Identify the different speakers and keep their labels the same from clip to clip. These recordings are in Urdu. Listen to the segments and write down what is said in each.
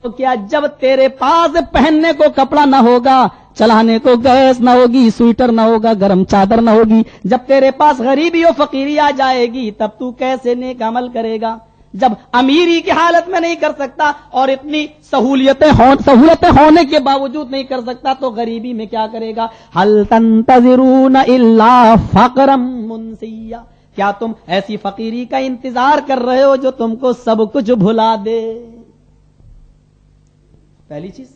Speaker 1: تو کیا جب تیرے پاس پہننے کو کپڑا نہ ہوگا، چلانے کو گیس نہ ہوگی، سویٹر نہ ہوگا، گرم چادر نہ ہوگی، جب تیرے پاس غریبی و فقیری آ جائے گی تب تو کیسے نیک عمل کرے گا؟ جب امیری کی حالت میں نہیں کر سکتا اور اتنی سہولتیں ہونے کے باوجود نہیں کر سکتا تو غریبی میں کیا کرے گا؟ هل تنتظرون الا فقرا منسیا، کیا تم ایسی فقیری کا انتظار کر رہے ہو جو تم کو سب کچھ بھلا دے؟ پہلی چیز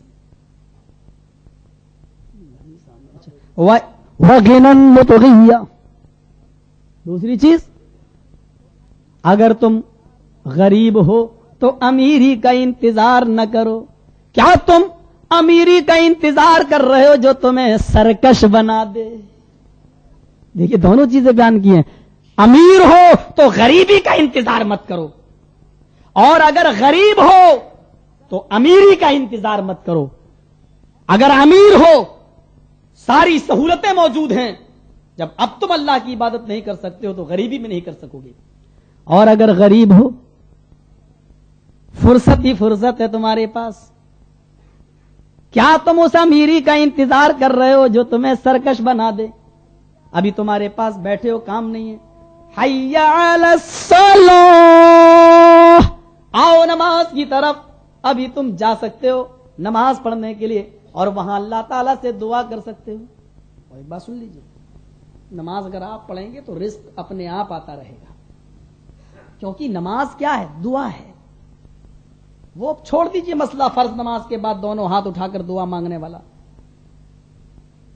Speaker 1: وَغِنًا مُطْغِيًّا، دوسری چیز اگر تم غریب ہو تو امیری کا انتظار نہ کرو۔ کیا تم امیری کا انتظار کر رہے ہو جو تمہیں سرکش بنا دے؟ دیکھیے دونوں چیزیں بیان کی ہیں، امیر ہو تو غریبی کا انتظار مت کرو، اور اگر غریب ہو تو امیری کا انتظار مت کرو۔ اگر امیر ہو ساری سہولتیں موجود ہیں، جب اب تم اللہ کی عبادت نہیں کر سکتے ہو تو غریبی میں نہیں کر سکو گے، اور اگر غریب ہو فرصت ہی فرصت ہے تمہارے پاس، کیا تم اس امیری کا انتظار کر رہے ہو جو تمہیں سرکش بنا دے؟ ابھی تمہارے پاس بیٹھے ہو، کام نہیں ہے، حی علی الصلاۃ، آؤ نماز کی طرف، ابھی تم جا سکتے ہو نماز پڑھنے کے لیے اور وہاں اللہ تعالیٰ سے دعا کر سکتے ہو۔ اور ایک بات سن لیجیے، نماز اگر آپ پڑھیں گے تو رزق اپنے آپ آتا رہے گا، کیونکہ نماز کیا ہے؟ دعا ہے۔ وہ چھوڑ دیجئے مسئلہ فرض نماز کے بعد دونوں ہاتھ اٹھا کر دعا مانگنے والا،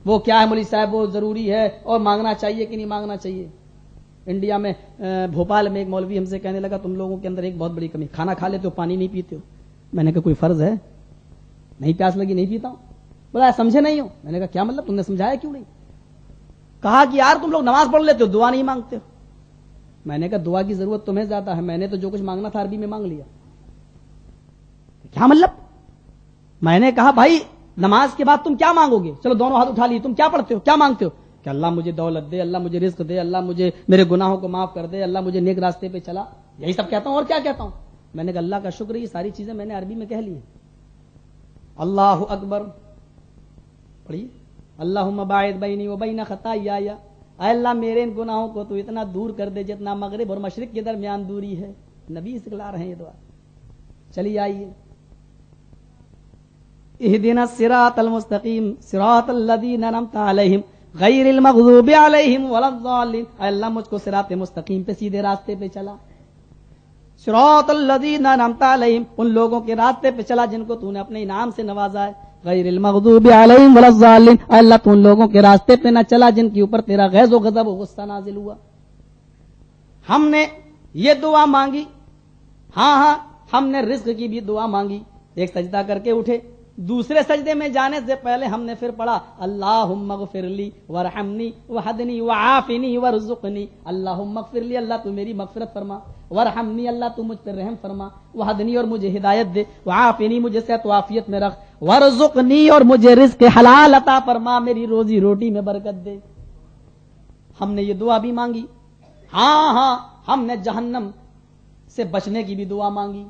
Speaker 1: وہ کیا ہے مولوی صاحب، وہ ضروری ہے اور مانگنا چاہیے کہ نہیں مانگنا چاہیے؟ انڈیا میں بھوپال میں ایک مولوی ہم سے کہنے لگا تم لوگوں کے اندر ایک بہت بڑی کمی، کھانا کھا لیتے ہو پانی نہیں پیتے ہو۔ میں نے کہا کوئی فرض ہے؟ نہیں پیاس لگی نہیں پیتا ہوں۔ بولا سمجھے نہیں ہو؟ میں نے کہا کیا مطلب، تم نے سمجھایا کیوں نہیں؟ کہا کہ یار تم لوگ نماز پڑھ لیتے ہو دعا نہیں مانگتے ہو۔ میں نے کہا دعا کی ضرورت تمہیں زیادہ ہے، میں نے تو جو کچھ مانگنا تھا عربی میں مانگ لیا۔ کیا مطلب؟ میں نے کہا بھائی نماز کے بعد تم کیا مانگو گے؟ چلو دونوں ہاتھ اٹھا لیے، تم کیا پڑھتے ہو، کیا مانگتے ہو؟ کہ اللہ مجھے دولت دے، اللہ مجھے رزق دے، اللہ مجھے میرے گناہوں کو معاف کر دے، اللہ مجھے نیک راستے پہ چلا، یہی سب کہتا ہوں اور کیا کہتا ہوں؟ میں نے کہا اللہ کا شکر، یہ ساری چیزیں میں نے عربی میں کہہ لی ہیں۔ اللہ اکبر پڑھیے، اللہم باعد بینی و بین خطایا، اے اللہ میرے ان گناہوں کو تو اتنا دور کر دے جتنا مغرب اور مشرق کے درمیان دوری ہے۔ نبی سکھلا رہے ہیں یہ دعا۔ چلیے آئیے، اہدنا الصراط المستقیم صراط الذین انعمت علیہم غیر المغضوب علیہم ولا الضالین، اے اللہ مجھ کو صراط مستقیم پہ سیدھے راستے پہ چلا، صراط الذین انعمت علیہم ان لوگوں کے راستے پہ چلا جن کو تو نے اپنے انعام سے نوازا ہے، غیر المغضوب علیہم ولا الضالین، اے اللہ تو ان لوگوں کے راستے پہ نہ چلا جن کے اوپر تیرا غیظ و غضب و غصہ نازل ہوا۔ ہم نے یہ دعا مانگی، ہاں ہم نے رزق کی بھی دعا مانگی، ایک سجدہ کر کے اٹھے، دوسرے سجدے میں جانے سے پہلے ہم نے پھر پڑھا اللہم اغفر لی ورحمنی وحدنی وعافنی ورزقنی، اللہم اغفر لی اللہ تو میری مغفرت فرما، ورحمنی اللہ تو مجھ پر رحم فرما، وحدنی اور مجھے ہدایت دے، وعافنی مجھے صحت و عافیت میں رکھ، ورزقنی اور مجھے رزق حلال عطا فرما، میری روزی روٹی میں برکت دے۔ ہم نے یہ دعا بھی مانگی۔ ہاں ہم نے جہنم سے بچنے کی بھی دعا مانگی،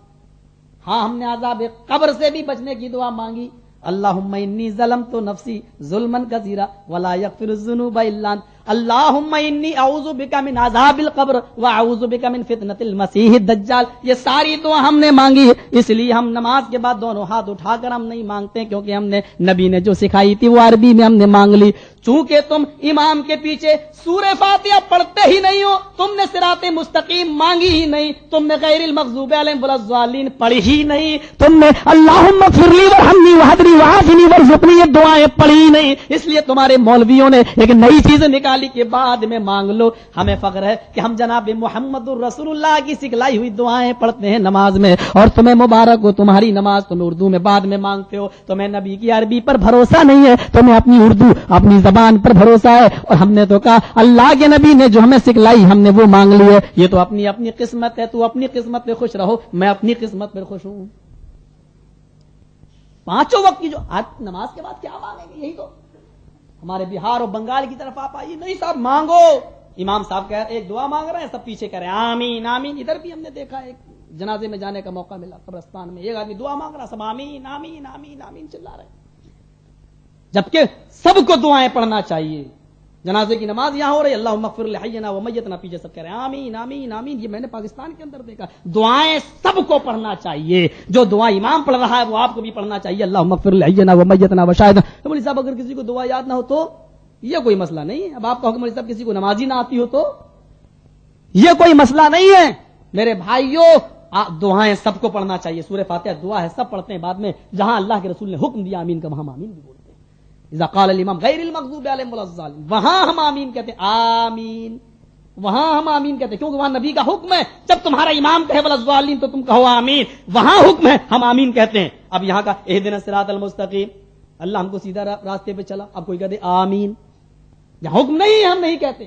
Speaker 1: ہاں ہم نے عذاب قبر سے بھی بچنے کی دعا مانگی۔ اللہم انی ظلمت نفسی ظلما کثیرا ولا یغفر الذنوب الا انت، اللہم انی اعوذ بک من عذاب القبر واعوذ بک من فتنۃ المسیح الدجال۔ یہ ساری دعا ہم نے مانگی، اس لیے ہم نماز کے بعد دونوں ہاتھ اٹھا کر ہم نہیں مانگتے، کیونکہ ہم نے نبی نے جو سکھائی تھی وہ عربی میں ہم نے مانگ لی۔ چونکہ تم امام کے پیچھے سورہ فاتحہ پڑھتے ہی نہیں ہو، تم نے صراط مستقیم مانگی ہی نہیں، تم نے غیر المغضوب علیہم ولا الضالین پڑھی ہی نہیں، تم نے اللہم اغفر لی ورحمنی وحدنی وعافنی وارزقنی یہ دعائیں پڑھی نہیں، اس لیے تمہارے مولویوں نے ایک نئی چیز نکالی کہ بعد میں مانگ لو۔ ہمیں فخر ہے کہ ہم جناب محمد الرسول اللہ کی سکھلائی ہوئی دعائیں پڑھتے ہیں نماز میں، اور تمہیں مبارک ہو تمہاری نماز تم اردو میں بعد میں مانگتے ہو۔ تمہیں نبی کی عربی پر بھروسہ نہیں ہے، تمہیں اپنی اردو اپنی زبان پر بھروسہ ہے، اور ہم نے تو کہا اللہ کے نبی نے جو ہمیں سکھلائی ہم نے وہ مانگ لی ہے۔ یہ تو اپنی اپنی قسمت ہے، تو اپنی قسمت پہ خوش رہو، میں اپنی قسمت پہ خوش ہوں۔ پانچوں وقت کی جو آج نماز کے بعد کیا مانگیں گے، یہی تو ہمارے بہار اور بنگال کی طرف آپ آئیے، نہیں صاحب مانگو، امام صاحب کہہ ایک دعا مانگ رہے ہیں، سب پیچھے کہہ رہے ہیں آمین آمین۔ ادھر بھی ہم نے دیکھا ایک جنازے میں جانے کا موقع ملا قبرستان میں، ایک آدمی دعا مانگ رہا، سب آمین آمین آمین آمین چلا رہے، جبکہ سب کو دعائیں پڑھنا چاہیے. جنازے کی نماز یہاں ہو رہی، اللہم اغفر لحینا و میتنا، پیچھے سب کہہ رہے ہیں آمین آمین آمین. یہ میں نے پاکستان کے اندر دیکھا. دعائیں سب کو پڑھنا چاہیے، جو دعا امام پڑھ رہا ہے وہ آپ کو بھی پڑھنا چاہیے. اللہم اغفر لحینا و میتنا و شاہدنا. تو مولوی صاحب اگر کسی کو دعا یاد نہ ہو تو یہ کوئی مسئلہ نہیں ہے. اب آپ کہو کہ مولوی صاحب کسی کو نماز ہی نہ آتی ہو تو یہ کوئی مسئلہ نہیں ہے. میرے بھائیوں دعائیں سب کو پڑھنا چاہیے. سورہ فاتحہ دعا ہے، سب پڑھتے ہیں. بعد میں جہاں اللہ کے رسول نے حکم دیا آمین کا، وہاں ہم آمین بھی بولتے ہیں. اذا قال الامام غیر المغضوب علیہم ولا الضالین، وہاں ہم آمین کہتے ہیں. آمین وہاں ہم آمین کہتے ہیں کیونکہ وہاں نبی کا حکم ہے. جب تمہارا امام کہے ولا الضالین تو تم کہو آمین، وہاں حکم ہے ہم آمین کہتے ہیں. اب یہاں کا اہدنا الصراط المستقیم، اللہ ہم کو سیدھا راستے پہ چلا، اب کوئی کہتے آمین. یہاں حکم نہیں ہے، ہم نہیں کہتے.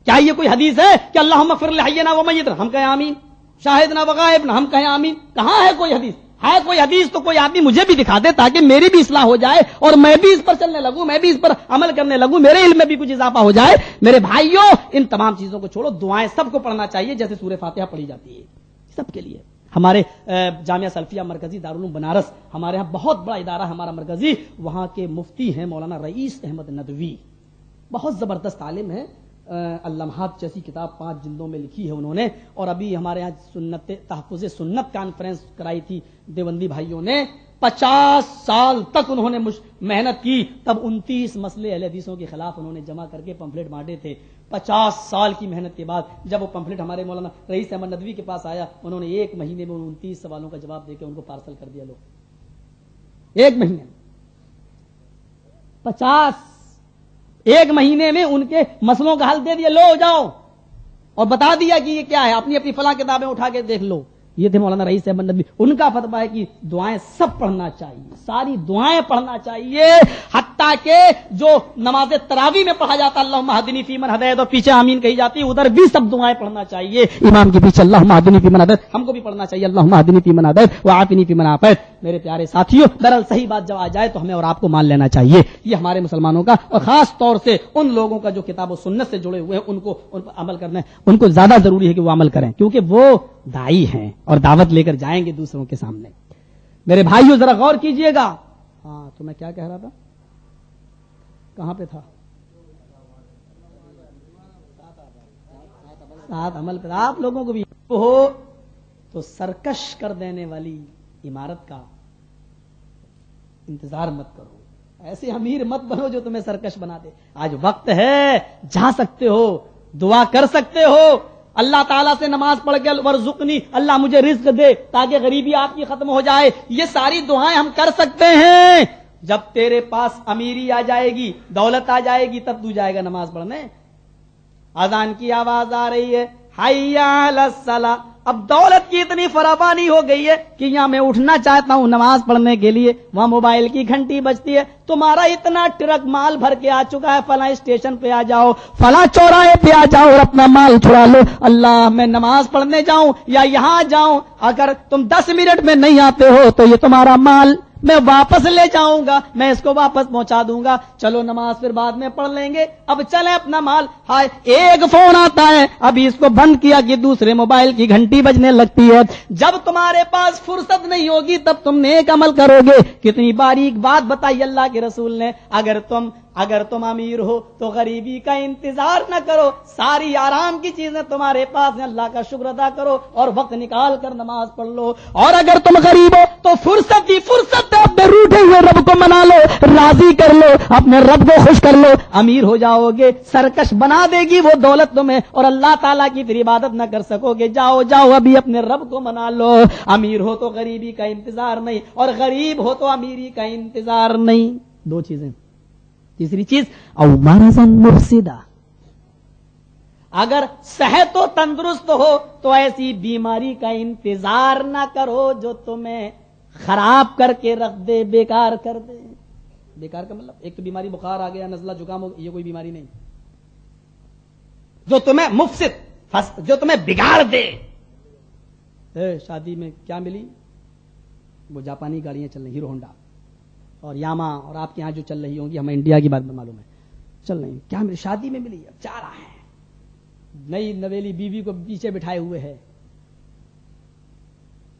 Speaker 1: کیا یہ کوئی حدیث ہے کہ اللہم اغفر لحینا و میتنا ہم کہیں آمین، شاہدنا و غائبنا ہم کہیں آمین؟ کہاں ہے کوئی حدیث؟ ہے کوئی حدیث تو کوئی آدمی مجھے بھی دکھا دے تاکہ میری بھی اصلاح ہو جائے اور میں بھی اس پر چلنے لگوں، میں بھی اس پر عمل کرنے لگوں، میرے علم میں بھی کچھ اضافہ ہو جائے. میرے بھائیوں ان تمام چیزوں کو چھوڑو، دعائیں سب کو پڑھنا چاہیے جیسے سورہ فاتحہ پڑھی جاتی ہے سب کے لیے. ہمارے جامعہ سلفیہ مرکزی دارالعلوم بنارس، ہمارے ہاں بہت بڑا ادارہ ہمارا مرکزی، وہاں کے مفتی ہیں مولانا رئیس احمد ندوی، بہت زبردست عالم ہے. اللمحات جیسی کتاب 5 جلدوں میں لکھی ہے انہوں نے. اور ابھی ہمارے یہاں سنت تحفظ سنت کانفرنس کرائی تھی دیوبندی بھائیوں نے. 50 سال تک انہوں نے محنت کی، تب 29 مسئلے اہل حدیثوں کے خلاف انہوں نے جمع کر کے پمفلٹ بانٹے تھے. 50 سال کی محنت کے بعد جب وہ پمفلٹ ہمارے مولانا رئیس احمد ندوی کے پاس آیا، انہوں نے 1 مہینے میں 29 سوالوں کا جواب دے کے ان کو پارسل کر دیا. لو 1 مہینے میں 1 مہینے میں ان کے مسئلوں کا حل دے دیا. لو جاؤ، اور بتا دیا کہ یہ کیا ہے، اپنی اپنی فلاں کتابیں اٹھا کے دیکھ لو. یہ تھے مولانا رئیس احمد ندوی. ان کا فتویٰ ہے کہ دعائیں سب پڑھنا چاہیے، ساری دعائیں پڑھنا چاہیے، حتیٰ کہ جو نماز تراویح میں پڑھا جاتا اللہم اہدنی فیمن ہدیت اور پیچھے آمین کہی جاتی ہے، ادھر بھی سب دعائیں پڑھنا چاہیے. امام کے پیچھے اللہم اہدنی فیمن ہدیت ہم کو بھی پڑھنا چاہیے، اللہم اہدنی فیمن ہدیت وعافنی فیمن عافیت. میرے پیارے ساتھیوں، دراصل صحیح بات جب آ جائے تو ہمیں اور آپ کو مان لینا چاہیے. یہ ہمارے مسلمانوں کا اور خاص طور سے ان لوگوں کا جو کتاب و سنت سے جڑے ہوئے ہیں، ان پر عمل کرنا ہے. ان کو زیادہ ضروری ہے کہ وہ عمل کریں، کیونکہ وہ داعی ہیں اور دعوت لے کر جائیں گے دوسروں کے سامنے. میرے بھائیوں ذرا غور کیجئے گا. ہاں تو میں کیا کہہ رہا تھا، کہاں پہ تھا؟ ساتھ عمل پر آپ لوگوں کو بھی ہو تو سرکش کر دینے والی عمارت کا انتظار مت کرو. ایسے امیر مت بنو جو تمہیں سرکش بنا دے. آج وقت ہے، جا سکتے ہو، دعا کر سکتے ہو. اللہ تعالیٰ سے نماز پڑھ کے ورزقنی، اللہ مجھے رزق دے تاکہ غریبی آپ کی ختم ہو جائے. یہ ساری دعائیں ہم کر سکتے ہیں. جب تیرے پاس امیری آ جائے گی، دولت آ جائے گی، تب تو جائے گا نماز پڑھنے. اذان کی آواز آ رہی ہے، حی علی الصلاۃ. اب دولت کی اتنی فراوانی ہو گئی ہے کہ یہاں میں اٹھنا چاہتا ہوں نماز پڑھنے کے لیے، وہاں موبائل کی گھنٹی بجتی ہے، تمہارا اتنا ٹرک مال بھر کے آ چکا ہے، فلاں اسٹیشن پہ آ جاؤ، فلاں چوراہے پہ آ جاؤ اور اپنا مال چھڑا لو. اللہ میں نماز پڑھنے جاؤں یا یہاں جاؤں، اگر تم 10 منٹ میں نہیں آتے ہو تو یہ تمہارا مال میں واپس لے جاؤں گا، میں اس کو واپس پہنچا دوں گا. چلو نماز پھر بعد میں پڑھ لیں گے، اب چلیں اپنا مال. ہائے ایک فون آتا ہے، ابھی اس کو بند کیا کہ دوسرے موبائل کی گھنٹی بجنے لگتی ہے. جب تمہارے پاس فرصت نہیں ہوگی تب تم نیک عمل کرو گے. کتنی باریک بات بتائی اللہ کے رسول نے. اگر تم امیر ہو تو غریبی کا انتظار نہ کرو، ساری آرام کی چیزیں تمہارے پاس ہیں، اللہ کا شکر ادا کرو اور وقت نکال کر نماز پڑھ لو. اور اگر تم غریب ہو تو فرصت ہی فرصت ہے، اپنے روٹھے ہوئے رب کو منا لو، راضی کر لو، اپنے رب کو خوش کر لو. امیر ہو جاؤ گے، سرکش بنا دے گی وہ دولت تمہیں اور اللہ تعالیٰ کی پھر عبادت نہ کر سکو گے. جاؤ ابھی اپنے رب کو منا لو. امیر ہو تو غریبی کا انتظار نہیں، اور غریب ہو تو امیری کا انتظار نہیں. 2 چیزیں. تیسری چیز او مرضن مفسدہ، اگر صحت و تندرست ہو تو ایسی بیماری کا انتظار نہ کرو جو تمہیں خراب کر کے رکھ دے، بیکار کر دے. بیکار کا مطلب ایک تو بیماری بخار آ گیا، نزلہ زکام ہو، یہ کوئی بیماری نہیں. جو تمہیں مفسد، جو تمہیں بگاڑ دے. شادی میں کیا ملی؟ وہ جاپانی گاڑیاں چل رہی، ہیرو ہونڈا اور یاما، اور آپ کے یہاں جو چل رہی ہوں گی، ہمیں انڈیا کی بات میں معلوم ہے چل رہی. کیا ملی؟ شادی میں ملی. اب جا رہا ہے، نئی نویلی بیوی کو پیچھے بٹھائے ہوئے ہے،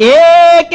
Speaker 1: 1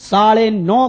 Speaker 1: 9.5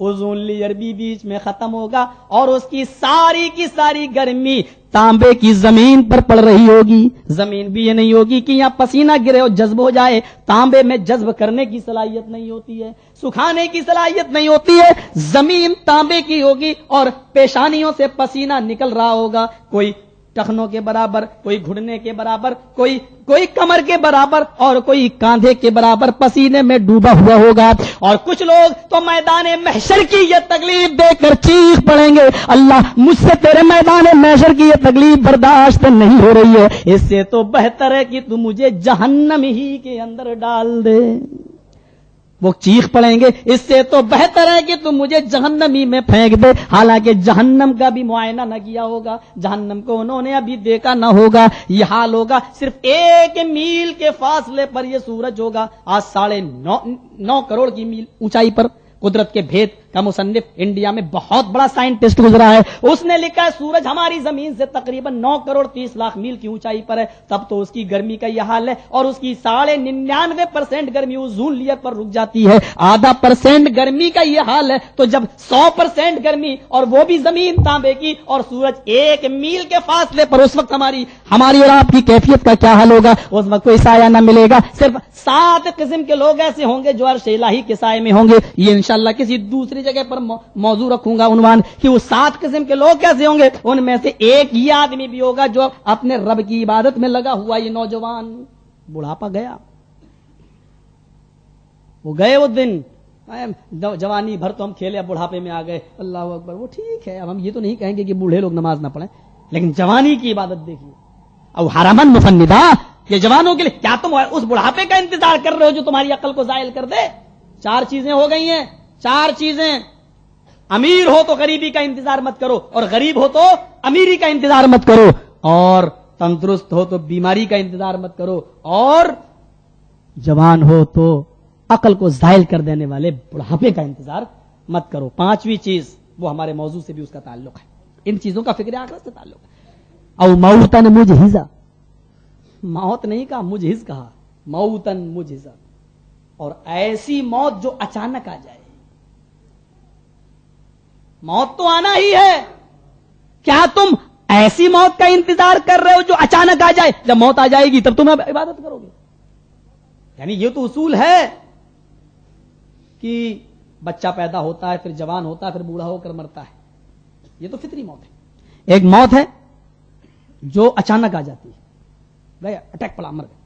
Speaker 1: اوزون لیئر بھی بیچ میں ختم ہوگا اور اس کی ساری گرمی تانبے کی زمین پر پڑ رہی ہوگی. زمین بھی یہ نہیں ہوگی کہ یہاں پسینہ گرے اور جذب ہو جائے. تانبے میں جذب کرنے کی صلاحیت نہیں ہوتی ہے, سکھانے کی صلاحیت نہیں ہوتی ہے. زمین تانبے کی ہوگی اور پیشانیوں سے پسینہ نکل رہا ہوگا, کوئی ٹخنوں کے برابر, کوئی گھٹنے کے برابر, کوئی کمر کے برابر اور کوئی کاندھے کے برابر پسینے میں ڈوبا ہوا ہوگا. اور کچھ لوگ تو میدان محشر کی یہ تکلیف دیکھ کر چیخ پڑیں گے, اللہ مجھ سے تیرے میدان محشر کی یہ تکلیف برداشت نہیں ہو رہی ہے, اس سے تو بہتر ہے کہ تو مجھے جہنم ہی کے اندر ڈال دے. وہ چیخ پڑیں گے, اس سے تو بہتر ہے کہ تم مجھے جہنمی میں پھینک دے. حالانکہ جہنم کا بھی معائنہ نہ کیا ہوگا, جہنم کو انہوں نے ابھی دیکھا نہ ہوگا. یہ حال ہوگا, صرف 1 میل کے فاصلے پر یہ سورج ہوگا, آج 9.5 کروڑ کی میل اونچائی پر. قدرت کے بھید کا مصنف انڈیا میں بہت بڑا سائنٹسٹ گزرا ہے, اس نے لکھا ہے سورج ہماری زمین سے تقریباً 9 کروڑ 30 لاکھ میل کی اونچائی پر ہے, تب تو اس کی گرمی کا یہ حال ہے. اور اس کی 99.5% گرمی اوزون لیئر پر رک جاتی ہے, 0.5% گرمی کا یہ حال ہے. تو جب 100% گرمی اور وہ بھی زمین تانبے کی اور سورج 1 میل کے فاصلے پر, اس وقت ہماری اور آپ کی کیفیت کا کیا حال ہوگا؟ اس وقت کوئی سایہ نہ ملے گا, صرف 7 قسم کے لوگ ایسے ہوں گے جو عرش الہی کے سائے میں ہوں گے. یہ انشاءاللہ کسی دوسری جگہ پر موضوع رکھوں گا عنوان کہ وہ 7 قسم کے لوگ کیسے ہوں گے. ان میں سے ایک یہ آدمی بھی ہوگا جو اپنے رب کی عبادت میں لگا ہوا. یہ نوجوان بڑھاپا گیا, وہ گئے وہ دن, جوانی بھر تو ہم کھیلے, بڑھاپے میں آ گئے, اللہ اکبر. وہ ٹھیک ہے, اب ہم یہ تو نہیں کہیں گے کہ بوڑھے لوگ نماز نہ پڑھیں, لیکن جوانی کی عبادت دیکھیے. اب حرمن مفندا, یہ جوانوں کے لیے کیا تم اس بڑھاپے کا انتظار کر رہے ہو جو تمہاری عقل کو زائل کر دے؟ 4 چیزیں ہو گئی ہیں, 4 چیزیں. امیر ہو تو غریبی کا انتظار مت کرو, اور غریب ہو تو امیری کا انتظار مت کرو, اور تندرست ہو تو بیماری کا انتظار مت کرو, اور جوان ہو تو عقل کو زائل کر دینے والے بڑھاپے کا انتظار مت کرو. 5ویں چیز وہ ہمارے موضوع سے بھی اس کا تعلق ہے, ان چیزوں کا فکر آخرت سے تعلق ہے. او موتن مجہزا, موت نہیں کہا, مجہز کہا, موتن مجہزا, اور ایسی موت جو اچانک آ جائے. موت تو آنا ہی ہے, کیا تم ایسی موت کا انتظار کر رہے ہو جو اچانک آ جائے؟ جب موت آ جائے گی تب تم عبادت کرو گے. یعنی یہ تو اصول ہے کہ بچہ پیدا ہوتا ہے, پھر جوان ہوتا ہے, پھر بوڑھا ہو کر مرتا ہے. یہ تو فطری موت ہے. ایک موت ہے جو اچانک آ جاتی ہے, گیا اٹیک پڑا, مر گیا.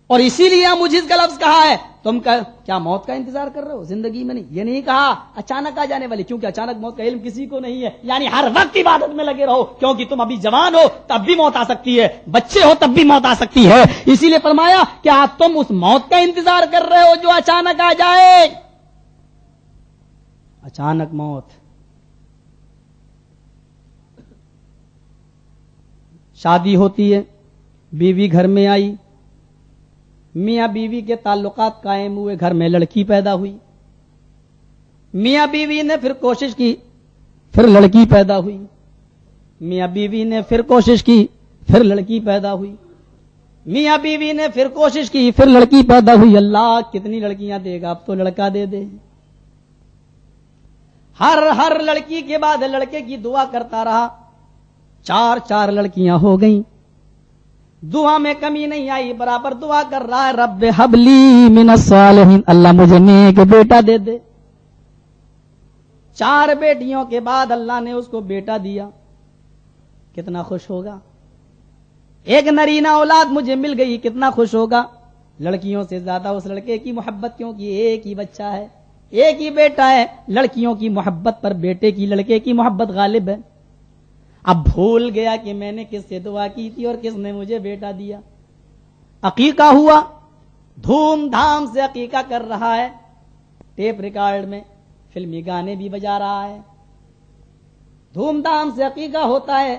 Speaker 1: اور اسی لیے مجھز کا لفظ کہا ہے. تم کیا موت کا انتظار کر رہے ہو زندگی میں؟ نہیں, یہ نہیں کہا اچانک آ جانے والی, کیونکہ اچانک موت کا علم کسی کو نہیں ہے. یعنی ہر وقت عبادت میں لگے رہو, کیونکہ تم ابھی جوان ہو تب بھی موت آ سکتی ہے, بچے ہو تب بھی موت آ سکتی ہے. اسی لیے فرمایا کیا تم اس موت کا انتظار کر رہے ہو جو اچانک آ جائے؟ اچانک موت. شادی ہوتی ہے, بیوی گھر میں آئی, میاں بیوی کے تعلقات قائم ہوئے, گھر میں لڑکی پیدا ہوئی. میاں بیوی نے پھر کوشش کی, پھر لڑکی پیدا ہوئی. میاں بیوی نے پھر کوشش کی, پھر لڑکی پیدا ہوئی. میاں بیوی نے پھر کوشش کی, پھر لڑکی پیدا ہوئی. اللہ کتنی لڑکیاں دے گا, اب تو لڑکا دے دے. ہر لڑکی کے بعد لڑکے کی دعا کرتا رہا, 4 لڑکیاں ہو گئیں. دعا میں کمی نہیں آئی, برابر دعا کر رہا ہے, رب حبلی من الصالحین, اللہ مجھے نیک بیٹا دے دے. 4 بیٹیوں کے بعد اللہ نے اس کو بیٹا دیا. کتنا خوش ہوگا؟ ایک نرینہ اولاد مجھے مل گئی, کتنا خوش ہوگا؟ لڑکیوں سے زیادہ اس لڑکے کی محبت, کیونکہ ایک ہی بچہ ہے, ایک ہی بیٹا ہے. لڑکیوں کی محبت پر بیٹے کی, لڑکے کی محبت غالب ہے. اب بھول گیا کہ میں نے کس سے دعا کی تھی اور کس نے مجھے بیٹا دیا. عقیقہ ہوا, دھوم دھام سے عقیقہ کر رہا ہے, ٹیپ ریکارڈ میں فلمی گانے بھی بجا رہا ہے, دھوم دھام سے عقیقہ ہوتا ہے,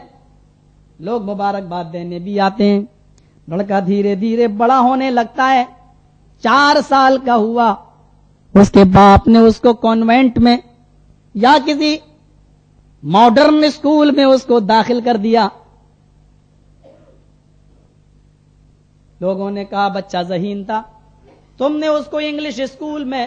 Speaker 1: لوگ مبارکباد دینے بھی آتے ہیں. لڑکا دھیرے دھیرے بڑا ہونے لگتا ہے, 4 سال کا ہوا, اس کے باپ نے اس کو کانوینٹ میں یا کسی ماڈرن اسکول میں اس کو داخل کر دیا. لوگوں نے کہا بچہ ذہین تھا, تم نے اس کو انگلش اسکول میں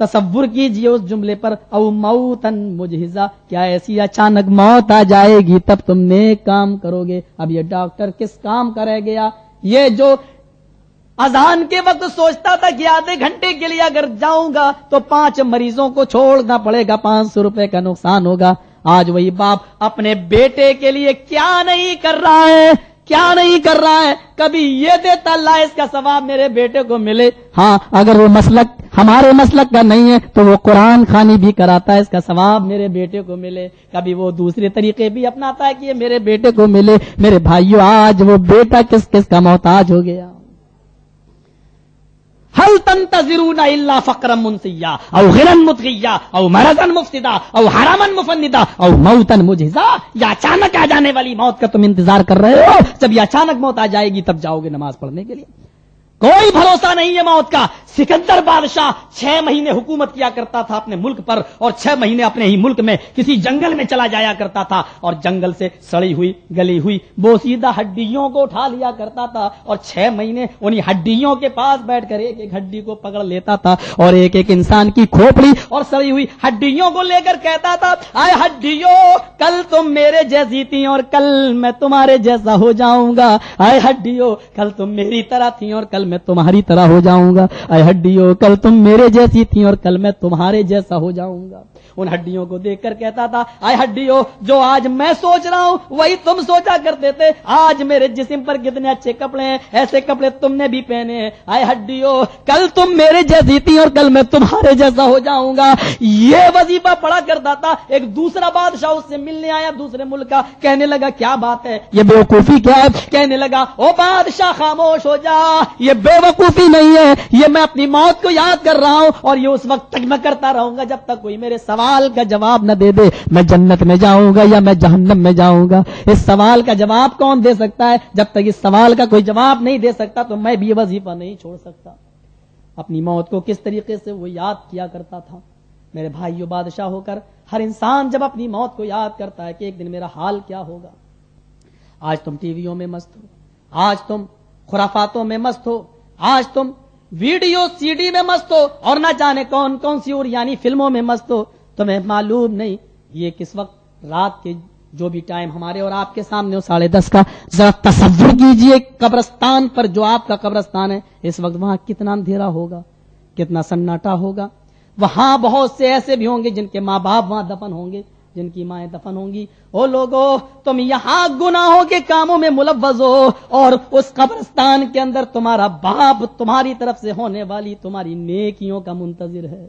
Speaker 1: تصور کیجئے اس جملے پر، او موتن مجہزہ، کیا ایسی اچانک موت آ جائے گی تب تم نیک کام کرو گے؟ اب یہ ڈاکٹر کس کام کا رہ گیا؟ یہ جو اذان کے وقت سوچتا تھا کہ آدھے گھنٹے کے لیے اگر جاؤں گا تو 5 مریضوں کو چھوڑنا پڑے گا، 500 روپے کا نقصان ہوگا، آج وہی باپ اپنے بیٹے کے لیے کیا نہیں کر رہا ہے، کیا نہیں کر رہا ہے؟ کبھی یہ دیتا اللہ اس کا ثواب میرے بیٹے کو ملے، ہاں اگر وہ مسلک ہمارے مسلک کا نہیں ہے تو وہ قرآن خوانی بھی کراتا ہے، اس کا ثواب میرے بیٹے کو ملے، کبھی وہ دوسرے طریقے بھی اپناتا ہے کہ یہ میرے بیٹے کو ملے۔ میرے بھائیو، آج وہ بیٹا کس کس کا محتاج ہو گیا؟ هل تنتظرون الا فقرا منسیا او غنى مطغیا او مرضا مفسدا او حراما مفندا او موتا مجہزا؟ یا اچانک آ جانے والی موت کا تم انتظار کر رہے ہو؟ جب یہ اچانک موت آ جائے گی تب جاؤ گے نماز پڑھنے کے لیے؟ کوئی بھروسہ نہیں ہے موت کا۔ سکندر بادشاہ 6 مہینے حکومت کیا کرتا تھا اپنے ملک پر، اور 6 مہینے اپنے ہی ملک میں کسی جنگل میں چلا جایا کرتا تھا، اور جنگل سے سڑی ہوئی گلی ہوئی بوسیدہ ہڈیوں کو اٹھا لیا کرتا تھا، اور 6 مہینے انہی ہڈیوں کے پاس بیٹھ کر ایک ایک ہڈی کو پکڑ لیتا تھا، اور ایک ایک انسان کی کھوپڑی اور سڑی ہوئی ہڈیوں کو لے کر کہتا تھا، اے ہڈیوں، کل تم میرے جیسی تھی اور کل میں تمہارے جیسا ہو جاؤں گا، اے ہڈیوں، کل تم میری طرح تھی اور کل میں تمہاری طرح ہو جاؤں گا، اے ہڈیوں، کل تم میرے جیسی تھی اور کل میں تمہارے جیسا ہو جاؤں گا۔ ان ہڈیوں کو دیکھ کر کہتا تھا، اے ہڈیوں، جو آج میں سوچ رہا ہوں وہی تم سوچا کرتے تھے، آج میرے جسم پر کتنے اچھے کپڑے ہیں، ایسے کپڑے تم نے بھی پہنے ہیں، اے ہڈیوں، کل تم میرے جیسی تھی اور کل میں تمہارے جیسا ہو جاؤں گا۔ یہ وظیفہ پڑھا کرتا تھا۔ ایک دوسرا بادشاہ اس سے ملنے آیا دوسرے ملک کا، کہنے لگا کیا بات ہے، یہ بیوقوفی کیا ہے؟ کہنے لگا، او بادشاہ خاموش ہو جا، یہ بیوقوفی نہیں ہے، یہ میں اپنی موت کو یاد کر رہا ہوں، اور یہ اس وقت تک میں کرتا رہوں گا جب تک کوئی میرے سوال کا جواب نہ دے دے، میں جنت میں جاؤں گا یا میں جہنم میں جاؤں گا۔ اس سوال کا جواب کون دے سکتا ہے؟ جب تک اس سوال کا کوئی جواب نہیں دے سکتا تو میں بھی یہ وظیفہ نہیں چھوڑ سکتا۔ اپنی موت کو کس طریقے سے وہ یاد کیا کرتا تھا۔ میرے بھائیو، بادشاہ ہو کر ہر انسان جب اپنی موت کو یاد کرتا ہے کہ ایک دن میرا حال کیا ہوگا۔ آج تم ٹی ویوں میں مست ہو، آج تم خرافاتوں میں مست ہو، آج تم ویڈیو سی ڈی میں مست ہو، اور نہ جانے کون کون سی اور یعنی فلموں میں مست ہو۔ تمہیں معلوم نہیں یہ کس وقت رات کے جو بھی ٹائم ہمارے اور آپ کے سامنے ہو 10:30 کا، ذرا تصور کیجئے قبرستان پر، جو آپ کا قبرستان ہے اس وقت، وہاں کتنا اندھیرا ہوگا، کتنا سناٹا ہوگا۔ وہاں بہت سے ایسے بھی ہوں گے جن کے ماں باپ وہاں دفن ہوں گے، جن کی مائیں دفن ہوں گی۔ او لوگو، تم یہاں گناہوں کے کاموں میں ملوث ہو، اور اس قبرستان کے اندر تمہارا باپ تمہاری طرف سے ہونے والی تمہاری نیکیوں کا منتظر ہے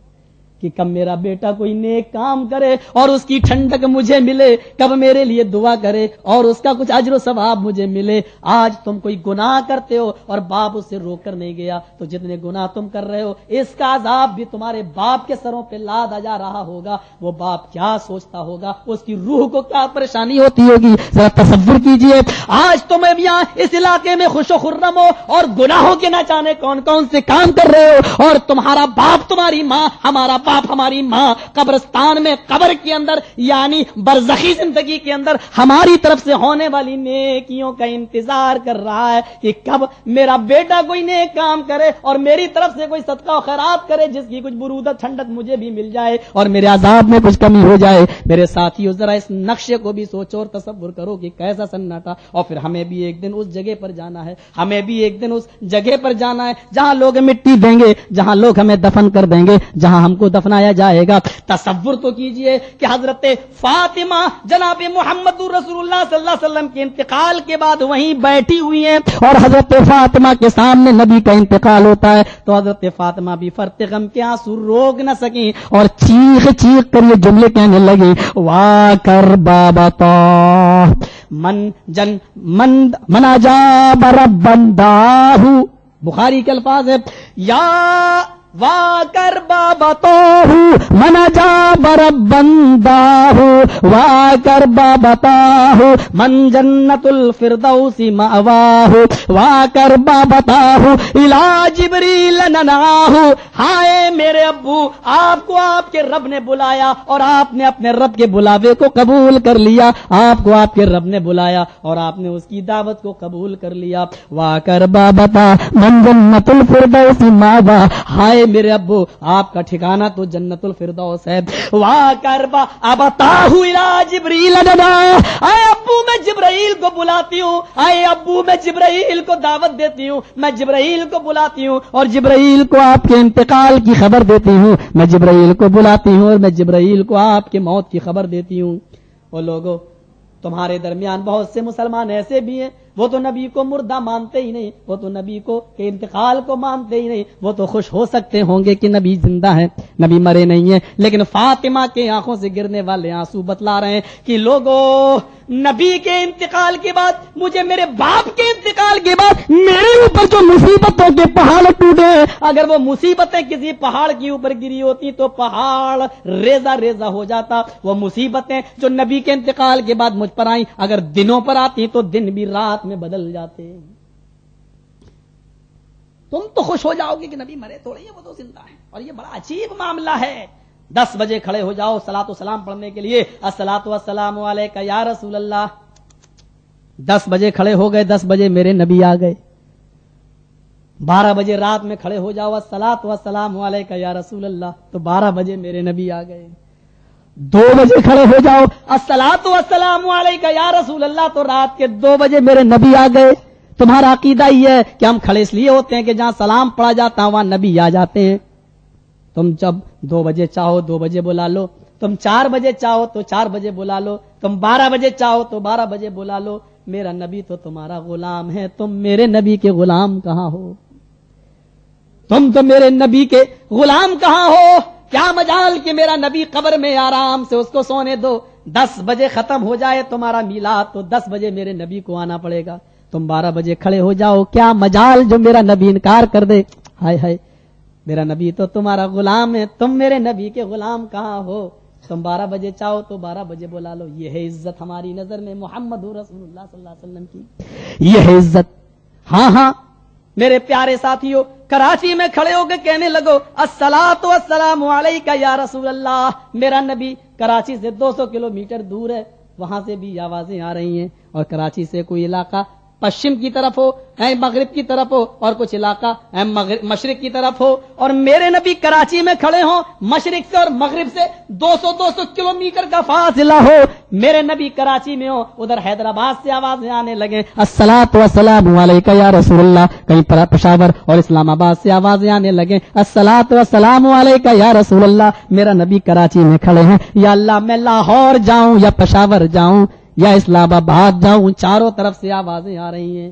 Speaker 1: کہ کب میرا بیٹا کوئی نیک کام کرے اور اس کی ٹھنڈک مجھے ملے، کب میرے لیے دعا کرے اور اس کا کچھ اجر و ثواب مجھے ملے۔ آج تم کوئی گناہ کرتے ہو اور باپ اس سے روک کر نہیں گیا، تو جتنے گناہ تم کر رہے ہو اس کا عذاب بھی تمہارے باپ کے سروں پہ لادا جا رہا ہوگا۔ وہ باپ کیا سوچتا ہوگا، اس کی روح کو کیا پریشانی ہوتی ہوگی، ذرا تصور کیجئے۔ آج تم یہاں اس علاقے میں خوش و خرم ہو اور گناہوں کے نہ جانے کون کون سے کام کر رہے ہو، اور تمہارا باپ، تمہاری ماں، ہمارا باپ، ہماری ماں قبرستان میں، قبر کے اندر، یعنی برزخی زندگی کے اندر ہماری طرف سے ہونے والی نیکیوں کا انتظار کر رہا ہے کہ کب میرا بیٹا کوئی نیک کام کرے اور میری طرف سے کوئی صدقہ و خیرات کرے جس کی کچھ برودت ٹھنڈک مجھے بھی مل جائے اور میرے عذاب میں کچھ کمی ہو جائے۔ میرے ساتھیو، ذرا اس نقشے کو بھی سوچو اور تصور کرو کہ کیسا سناٹا، اور پھر ہمیں بھی ایک دن اس جگہ پر جانا ہے، ہمیں بھی ایک دن اس جگہ پر جانا ہے جہاں لوگ مٹی دیں گے، جہاں لوگ ہمیں دفن کر دیں گے، جہاں ہم کو دفنایا جائے گا۔ تصور تو کیجئے کہ حضرت فاطمہ جناب محمد رسول اللہ صلی اللہ علیہ وسلم کے انتقال کے بعد وہیں بیٹھی ہوئی ہیں، اور حضرت فاطمہ کے سامنے نبی کا انتقال ہوتا ہے تو حضرت فاطمہ بھی فرط غم کے آنسو روک نہ سکیں اور چیخ چیخ کر یہ جملے کہنے لگی، وا کر بابتا من اجاب ربنداہ۔ بخاری کے الفاظ ہے، یا وا کر بابتاہ من اجاب ربنداہ، وا کر بابتاہ من جنت الفردوس مأواہ، وا کر بابتاہ الی جبریل نناہ۔ ہائے میرے ابو، آپ کو آپ کے رب نے بلایا اور آپ نے اپنے رب کے بلاوے کو قبول کر لیا، آپ کو آپ کے رب نے بلایا اور آپ نے اس کی دعوت کو قبول کر لیا۔ وا کر بابتا من جنت الفردوس مأواہ، ہائے میرے ابو آپ کا ٹھکانہ تو جنت الفردوس ہے. وا کربا ابتاہو الی جبریل دنا، اے ابو میں جبرائیل کو بلاتی ہوں، اے ابو میں جبرائیل کو دعوت دیتی ہوں، میں جبرائیل کو بلاتی ہوں اور جبرائیل کو آپ کے انتقال کی خبر دیتی ہوں، میں جبرائیل کو بلاتی ہوں اور میں جبرائیل کو آپ کے موت کی خبر دیتی ہوں. وہ لوگوں، تمہارے درمیان بہت سے مسلمان ایسے بھی ہیں وہ تو نبی کو مردہ مانتے ہی نہیں، وہ تو نبی کو کے انتقال کو مانتے ہی نہیں. وہ تو خوش ہو سکتے ہوں گے کہ نبی زندہ ہے، نبی مرے نہیں ہیں، لیکن فاطمہ کے آنکھوں سے گرنے والے آنسو بتلا رہے ہیں کہ لوگوں، نبی کے انتقال کے بعد، مجھے میرے باپ کے انتقال کے بعد میرے اوپر جو مصیبتوں کے پہاڑ ٹوٹے، اگر وہ مصیبتیں کسی پہاڑ کے اوپر گری ہوتی تو پہاڑ ریزہ ریزہ ہو جاتا. وہ مصیبتیں جو نبی کے انتقال کے بعد مجھ پر آئیں، اگر دنوں پر آتی تو دن بھی رات میں بدل جاتے. تم تو خوش ہو جاؤ گے کہ نبی مرے تھوڑے ہیں، وہ تو زندہ ہے. اور یہ بڑا عجیب معاملہ ہے. 10 بجے کھڑے ہو جاؤ صلاۃ و سلام پڑھنے کے لیے، الصلاۃ والسلام علیک یا رسول اللہ. 10 بجے کھڑے ہو گئے، 10 بجے میرے نبی آ گئے. 12 بجے رات میں کھڑے ہو جاؤ، الصلاۃ والسلام علیک یا رسول اللہ، تو 12 بجے میرے نبی آ گئے. 2 بجے کھڑے ہو جاؤ، الصلاۃ والسلام علیک یا رسول اللہ، تو رات کے 2 بجے میرے نبی آ گئے. تمہارا عقیدہ یہ ہے کہ ہم کھڑے اس لیے ہوتے ہیں کہ جہاں سلام پڑھا جاتا ہے وہاں نبی آ جاتے ہیں. تم جب 2 بجے چاہو 2 بجے بلا لو، تم 4 بجے چاہو تو 4 بجے بلا لو، تم 12 بجے چاہو تو 12 بجے بلا لو. میرا نبی تو تمہارا غلام ہے، تم میرے نبی کے غلام کہاں ہو؟ تم تو میرے نبی کے غلام کہاں ہو؟ کیا مجال کہ میرا نبی قبر میں آرام سے اس کو سونے دو. 10 بجے ختم ہو جائے تمہارا میلاد تو 10 بجے میرے نبی کو آنا پڑے گا. تم 12 بجے کھڑے ہو جاؤ، کیا مجال جو میرا نبی انکار کر دے. ہائے ہائے، میرا نبی تو تمہارا غلام ہے، تم میرے نبی کے غلام کہاں ہو؟ تم 12 بجے چاہو تو 12 بجے بلا لو. یہ ہے عزت ہماری نظر میں محمد رسول اللہ صلی اللہ علیہ وسلم کی، یہ ہے عزت. ہاں ہاں میرے پیارے ساتھیوں، کراچی میں کھڑے ہو کے کہنے لگو الصلاۃ والسلام علیک یا رسول اللہ. میرا نبی کراچی سے 200 کلومیٹر دور ہے، وہاں سے بھی آوازیں آ رہی ہیں. اور کراچی سے کوئی علاقہ پشچم کی طرف ہو، مغرب کی طرف ہو، اور کچھ علاقہ مشرق کی طرف ہو، اور میرے نبی کراچی میں کھڑے ہوں، مشرق سے اور مغرب سے 200 کلومیٹر کا فاصلہ ہو، میرے نبی کراچی میں ہو، ادھر حیدرآباد سے آوازیں آنے لگیں الصلاۃ والسلام علیک یا رسول اللہ، کہیں پشاور اور اسلام آباد سے آوازیں آنے لگیں الصلاۃ والسلام علیک یا رسول اللہ. میرا نبی کراچی میں کھڑے ہیں، یا اللہ میں لاہور جاؤں یا پشاور جاؤں یا اسلام آباد جاؤں، چاروں طرف سے آوازیں آ رہی ہیں.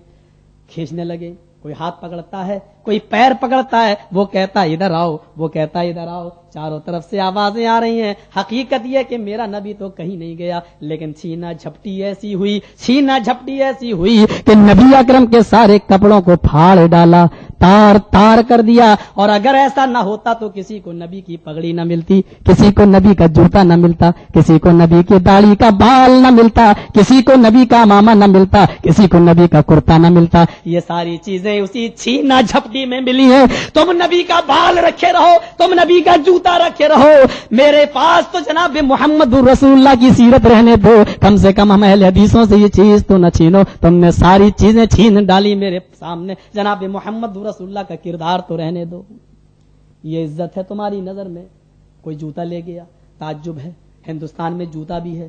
Speaker 1: کھینچنے لگے، کوئی ہاتھ پکڑتا ہے، کوئی پیر پکڑتا ہے، وہ کہتا ادھر آؤ، وہ کہتا ادھر آؤ. چاروں طرف سے آوازیں آ رہی ہیں. حقیقت یہ کہ میرا نبی تو کہیں نہیں گیا، لیکن چھینا جھپٹی ایسی ہوئی کہ نبی اکرم کے سارے کپڑوں کو پھاڑ ڈالا، تار تار کر دیا. اور اگر ایسا نہ ہوتا تو کسی کو نبی کی پگڑی نہ ملتی، کسی کو نبی کا جوتا نہ ملتا، کسی کو نبی کی داڑھی کا بال نہ ملتا، کسی کو نبی کا امامہ نہ ملتا، کسی کو نبی کا کرتا نہ ملتا. یہ ساری چیزیں اسی چھینا جھپٹی میں ملی ہیں. تم نبی کا بال رکھے رہو، تم نبی کا جوتا رکھے رہو، میرے پاس تو جناب محمد رسول اللہ کی سیرت رہنے دو. کم سے کم ہم اہل حدیثوں سے یہ چیز تو نہ چھینو. تم نے ساری چیزیں چھین ڈالی میرے سامنے، جناب محمد رسول اللہ کا کردار تو رہنے دو. یہ عزت ہے تمہاری نظر میں. کوئی جوتا لے گیا، تعجب ہے، ہندوستان میں جوتا بھی ہے.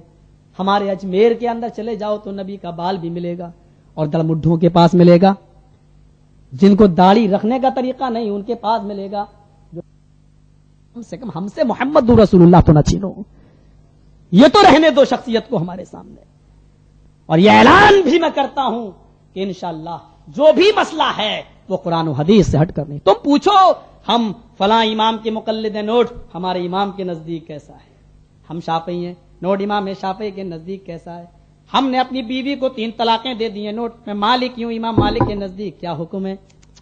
Speaker 1: ہمارے اجمیر کے اندر چلے جاؤ تو نبی کا بال بھی ملے گا اور دڑ مڈھوں کے پاس ملے گا. جن کو داڑھی رکھنے کا طریقہ نہیں ان کے پاس ملے گا. کم سے کم ہم سے محمد رسول اللہ تو نہ چھینو. یہ تو رہنے دو شخصیت کو ہمارے سامنے. اور یہ اعلان بھی میں کرتا ہوں کہ انشاءاللہ جو بھی مسئلہ ہے وہ قرآن و حدیث سے ہٹ کر نہیں. تم پوچھو ہم فلاں امام کے مقلد ہیں، نوٹ ہمارے امام کے نزدیک کیسا ہے؟ ہم شافعی ہیں، نوٹ امام شافعی کے نزدیک کیسا ہے؟ ہم نے اپنی بیوی کو 3 طلاقیں دے دی ہیں، نوٹ میں مالک ہوں، امام مالک کے نزدیک کیا حکم ہے؟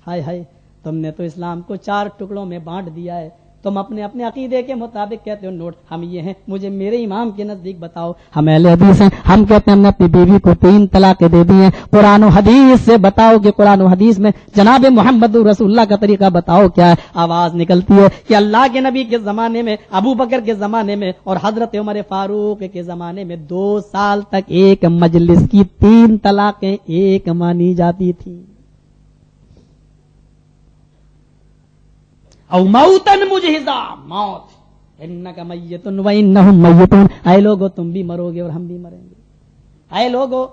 Speaker 1: ہائے ہائے، تم نے تو اسلام کو 4 ٹکڑوں میں بانٹ دیا ہے. تم اپنے عقیدے کے مطابق کہتے ہو نوٹ ہم یہ ہیں، مجھے میرے امام کے نزدیک بتاؤ. ہم اہل حدیث ہیں، ہم کہتے ہیں ہم نے اپنی بیوی کو 3 طلاقیں دے دی ہیں. قرآن و حدیث سے بتاؤ کہ قرآن و حدیث میں جناب محمد رسول اللہ کا طریقہ بتاؤ کیا ہے. آواز نکلتی ہے کہ اللہ کے نبی کے زمانے میں، ابو بکر کے زمانے میں اور حضرت عمر فاروق کے زمانے میں 2 سال تک ایک مجلس کی 3 طلاقیں ایک مانی جاتی تھی. او موتن مجہزا، موت، انکا میتن و انہم میتون، اے لوگو تم بھی مرو گے اور ہم بھی مریں گے، اے لوگو،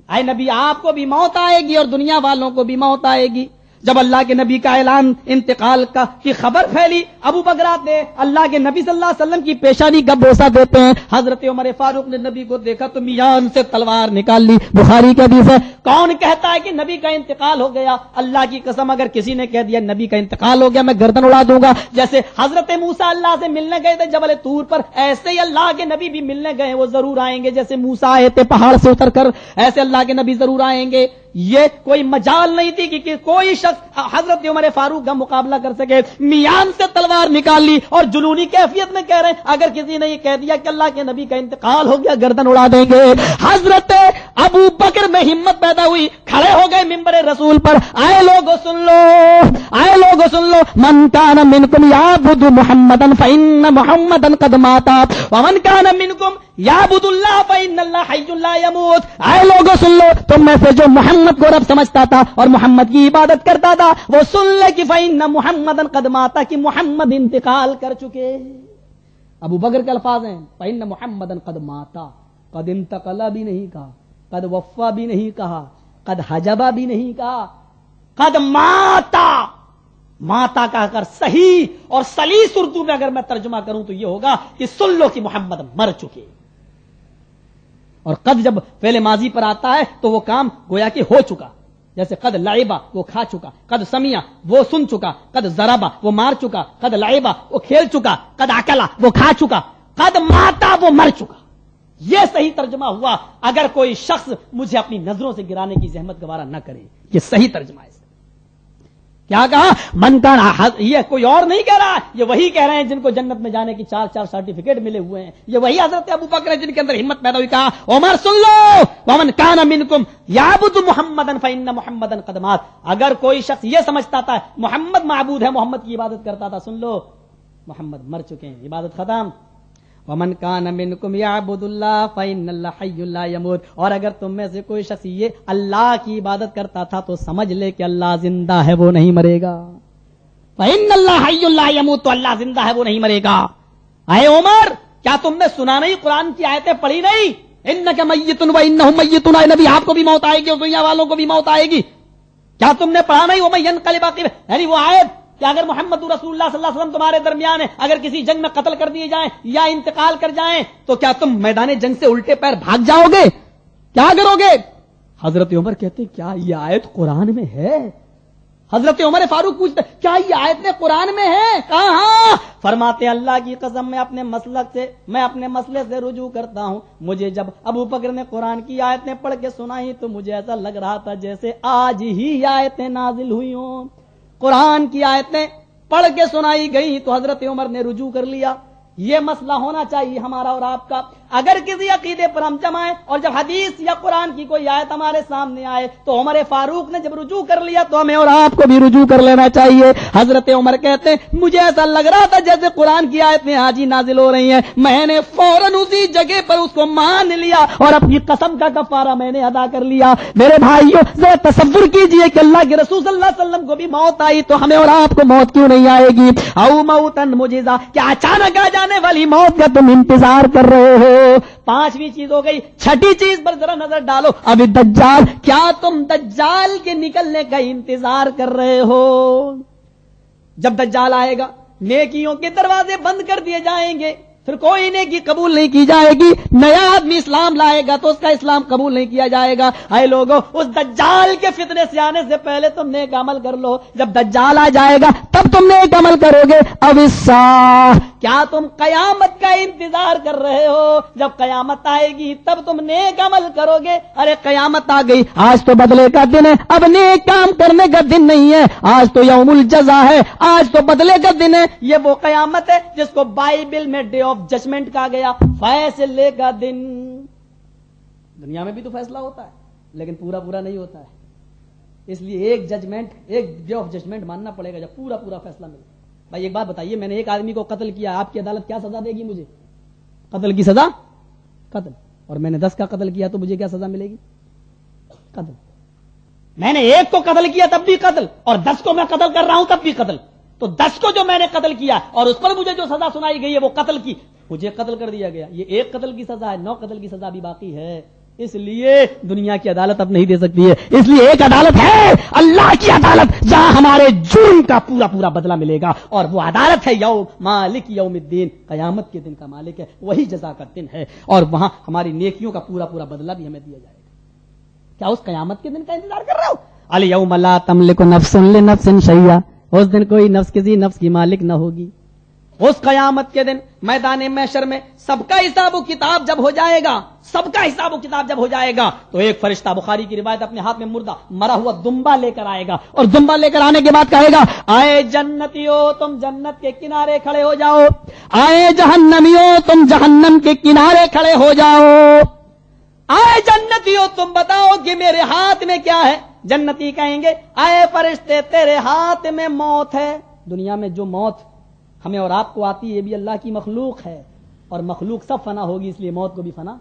Speaker 1: اے نبی آپ کو بھی موت آئے گی اور دنیا والوں کو بھی موت آئے گی۔ جب اللہ کے نبی کا اعلان انتقال کا کی خبر پھیلی، ابو بکر آتے اللہ کے نبی صلی اللہ علیہ وسلم کی پیشانی کا بوسہ دیتے ہیں، حضرت عمر فاروق نے نبی کو دیکھا تو میان سے تلوار نکال لی، بخاری کی حدیث ہے۔ کون کہتا ہے کہ نبی کا انتقال ہو گیا؟ اللہ کی قسم اگر کسی نے کہہ دیا نبی کا انتقال ہو گیا میں گردن اڑا دوں گا۔ جیسے حضرت موسیٰ اللہ سے ملنے گئے تھے جبل طور پر، ایسے ہی اللہ کے نبی بھی ملنے گئے، وہ ضرور آئیں گے، جیسے موسیٰ آئے تھے پہاڑ سے اتر کر، ایسے اللہ کے نبی ضرور آئیں گے۔ یہ کوئی مجال نہیں تھی کہ کوئی شخص حضرت عمر فاروق کا مقابلہ کر سکے، میان سے تلوار نکال لی اور جنونی کیفیت میں کہہ رہے ہیں اگر کسی نے یہ کہہ دیا کہ اللہ کے نبی کا انتقال ہو گیا گردن اڑا دیں گے۔ حضرت ابو بکر میں ہمت پیدا ہوئی، کھڑے ہو گئے منبر رسول پر، آئے لوگو سن لو، آئے لوگو سن لو، من کان منکم یعبد محمدا فإن محمدا قد مات ومن کان منکم یعبد اللہ فإن اللہ حی لا یموت۔ آئے لوگو سن لو، تم میں سے جو محمد کو رب سمجھتا تھا اور محمد کی عبادت کرتا تھا وہ سن لے کہ فإن محمدا قد مات، کہ محمد انتقال کر چکے۔ ابو بکر کے الفاظ ہیں، فإن محمدا قد مات، قد انتقل بھی نہیں کہا، قد وفا بھی نہیں کہا، قد حجبا بھی نہیں کہا، قد ماتا، ماتا کا اگر صحیح اور سلیس اردو میں اگر میں ترجمہ کروں تو یہ ہوگا کہ سن لو کہ محمد مر چکے۔ اور قد جب فعل ماضی پر آتا ہے تو وہ کام گویا کہ ہو چکا، جیسے قد لعبا وہ کھا چکا، قد سمیا وہ سن چکا، قد ضربا وہ مار چکا، قد لعبا وہ کھیل چکا، قد اکلا وہ کھا چکا، قد ماتا وہ مر چکا۔ یہ صحیح ترجمہ ہوا۔ اگر کوئی شخص مجھے اپنی نظروں سے گرانے کی زحمت گوارا نہ کرے، یہ صحیح ترجمہ ہے۔ کیا کہا؟ من کان، یہ کوئی اور نہیں کہہ رہا، یہ وہی کہہ رہے ہیں جن کو جنت میں جانے کی 4 سرٹیفکیٹ ملے ہوئے ہیں، یہ وہی حضرت ابو بکر ہیں جن کے اندر ہمت پیدا ہوئی۔ کہا عمر سن لو، ومن کان منکم یعبد محمدا فإن محمدا قد مات، اگر کوئی شخص یہ سمجھتا تھا محمد معبود ہے، محمد کی عبادت کرتا تھا، سن لو محمد مر چکے ہیں، عبادت ختم۔ ومن کان منکم یعبد اللہ فإن اللہ حی لا یموت، اور اگر تم میں سے کوئی شخص یہ اللہ کی عبادت کرتا تھا تو سمجھ لے کہ اللہ زندہ ہے، وہ نہیں مرے گا۔ فإن اللہ حی لا یموت، تو اللہ زندہ ہے، وہ نہیں مرے گا۔ اے عمر، کیا تم نے سنا نہیں؟ قرآن کی آیتیں پڑھی نہیں؟ انک میت و انہم میتون، اے نبی آپ کو بھی موت آئے گی اور دنیا والوں کو بھی موت آئے گی۔ کیا تم نے پڑھا نہیں؟ ومن ینقلب عقبہ، یعنی وہ آیت کہ اگر محمد رسول اللہ صلی اللہ علیہ وسلم تمہارے درمیان ہے، اگر کسی جنگ میں قتل کر دیے جائیں یا انتقال کر جائیں تو کیا تم میدان جنگ سے الٹے پیر بھاگ جاؤ گے؟ کیا کرو گے؟ حضرت عمر کہتے ہیں کیا یہ آیت قرآن میں ہے؟ حضرت عمر فاروق پوچھتے کیا یہ آیت قرآن میں ہے؟ کہا ہاں۔ فرماتے اللہ کی قسم میں اپنے مسئلے سے رجوع کرتا ہوں، مجھے جب ابو بکر نے قرآن کی آیتیں پڑھ کے سنائی تو مجھے ایسا لگ رہا تھا جیسے آج ہی آیتیں نازل ہوئی ہوں۔ قرآن کی آیتیں پڑھ کے سنائی گئی تو حضرت عمر نے رجوع کر لیا۔ یہ مسئلہ ہونا چاہیے ہمارا اور آپ کا۔ اگر کسی عقیدے پر ہم جمائیں اور جب حدیث یا قرآن کی کوئی آیت ہمارے سامنے آئے تو عمر فاروق نے جب رجوع کر لیا تو ہمیں اور آپ کو بھی رجوع کر لینا چاہیے۔ حضرت عمر کہتے ہیں مجھے ایسا لگ رہا تھا جیسے قرآن کی آیتیں آج ہی نازل ہو رہی ہیں، میں نے فوراً اسی جگہ پر اس کو مان لیا اور اپنی قسم کا کفارہ میں نے ادا کر لیا۔ میرے بھائیو ذرا تصور کیجئے کہ اللہ کے رسول صلی اللہ علیہ وسلم کو بھی موت آئی تو ہمیں اور آپ کو موت کیوں نہیں آئے گی؟ او موتن مجزا، کیا اچانک آ جانے والی موت کا تم انتظار کر رہے ہو؟ 5ویں چیز ہو گئی۔ 6ٹھی چیز پر ذرا نظر ڈالو، اب دجال، کیا تم دجال کے نکلنے کا انتظار کر رہے ہو؟ جب دجال آئے گا نیکیوں کے دروازے بند کر دیے جائیں گے، پھر کوئی نیکی قبول نہیں کی جائے گی۔ نیا آدمی اسلام لائے گا تو اس کا اسلام قبول نہیں کیا جائے گا۔ اے لوگو، اس دجال کے فتنے سے آنے سے پہلے تم نیک عمل کر لو، جب دجال آ جائے گا تب تم نیک عمل کرو گے۔ اب کیا تم قیامت کا انتظار کر رہے ہو؟ جب قیامت آئے گی تب تم نیک عمل کرو گے۔ ارے قیامت آ گئی، آج تو بدلے کا دن ہے، اب نیک کام کرنے کا دن نہیں ہے، آج تو یوم الجزا ہے، آج تو بدلے کا دن ہے۔ یہ وہ قیامت ہے جس کو بائبل میں ڈے آف ججمنٹ کہا گیا، فیصلے کا دن۔ دنیا میں بھی تو فیصلہ ہوتا ہے لیکن پورا نہیں ہوتا ہے، اس لیے ایک ججمنٹ، ایک ڈے آف ججمنٹ ماننا پڑے گا جب پورا فیصلہ ملے۔ بھائی ایک بات بتائیے، میں نے ایک آدمی کو قتل کیا، آپ کی عدالت کیا سزا دے گی مجھے؟ قتل کی سزا قتل، اور میں نے 10 کا قتل کیا تو مجھے کیا سزا ملے گی؟ قتل۔ میں نے ایک کو قتل کیا تب بھی قتل، اور 10 کو میں قتل کر رہا ہوں تب بھی قتل۔ تو 10 کو جو میں نے قتل کیا اور اس پر مجھے جو سزا سنائی گئی ہے وہ قتل کی، مجھے قتل کر دیا گیا، یہ ایک قتل کی سزا ہے، 9 قتل کی سزا بھی باقی ہے. اس لیے دنیا کی عدالت اب نہیں دے سکتی ہے. اس لیے ایک عدالت ہے، اللہ کی عدالت، جہاں ہمارے جرم کا پورا پورا بدلہ ملے گا، اور وہ عدالت ہے مالک یوم الدین، قیامت کے دن کا مالک ہے، وہی جزا کا دن ہے، اور وہاں ہماری نیکیوں کا پورا پورا بدلہ بھی ہمیں دیا جائے گا. کیا اس قیامت کے دن کا انتظار کر رہا ہو؟ الیوم لا تملک نفس لنفس شیئا، اس دن کوئی نفس کسی نفس کی مالک نہ ہوگی. اس قیامت کے دن میدان محشر میں سب کا حساب و کتاب جب ہو جائے گا، سب کا حساب و کتاب جب ہو جائے گا، تو ایک فرشتہ، بخاری کی روایت، اپنے ہاتھ میں مردہ مرا ہوا دمبا لے کر آئے گا، اور دمبا لے کر آنے کے بعد کہے گا، آئے جنتیو تم جنت کے کنارے کھڑے ہو جاؤ، آئے جہنمیو تم جہنم کے کنارے کھڑے ہو جاؤ، آئے جنتیو تم بتاؤ کہ میرے ہاتھ میں کیا ہے. جنتی کہیں گے، آئے فرشتے تیرے ہاتھ میں موت ہے. دنیا میں جو موت ہمیں اور آپ کو آتی ہے یہ بھی اللہ کی مخلوق ہے، اور مخلوق سب فنا ہوگی، اس لیے موت کو بھی فنا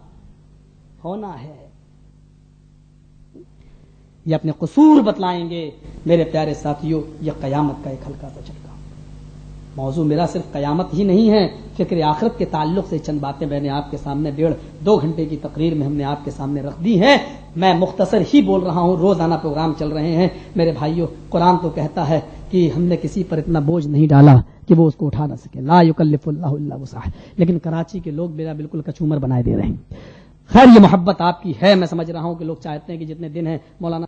Speaker 1: ہونا ہے. یہ اپنے قصور بتلائیں گے. میرے پیارے ساتھیوں، یہ قیامت کا ایک ہلکا سا جھٹکا. موضوع میرا صرف قیامت ہی نہیں ہے، فکر آخرت کے تعلق سے چند باتیں میں نے آپ کے سامنے 1.5-2 گھنٹے کی تقریر میں ہم نے آپ کے سامنے رکھ دی ہیں. میں مختصر ہی بول رہا ہوں، روزانہ پروگرام چل رہے ہیں. میرے بھائیوں، قرآن تو کہتا ہے کہ ہم نے کسی پر اتنا بوجھ نہیں ڈالا کہ وہ اس کو اٹھا نہ سکے، لا یکلف اللہ الا وسعہ. لیکن کراچی کے لوگ میرا بالکل کچومر بنائے دے رہے ہیں. خیر، یہ محبت آپ کی ہے، میں سمجھ رہا ہوں کہ لوگ چاہتے ہیں کہ جتنے دن ہیں مولانا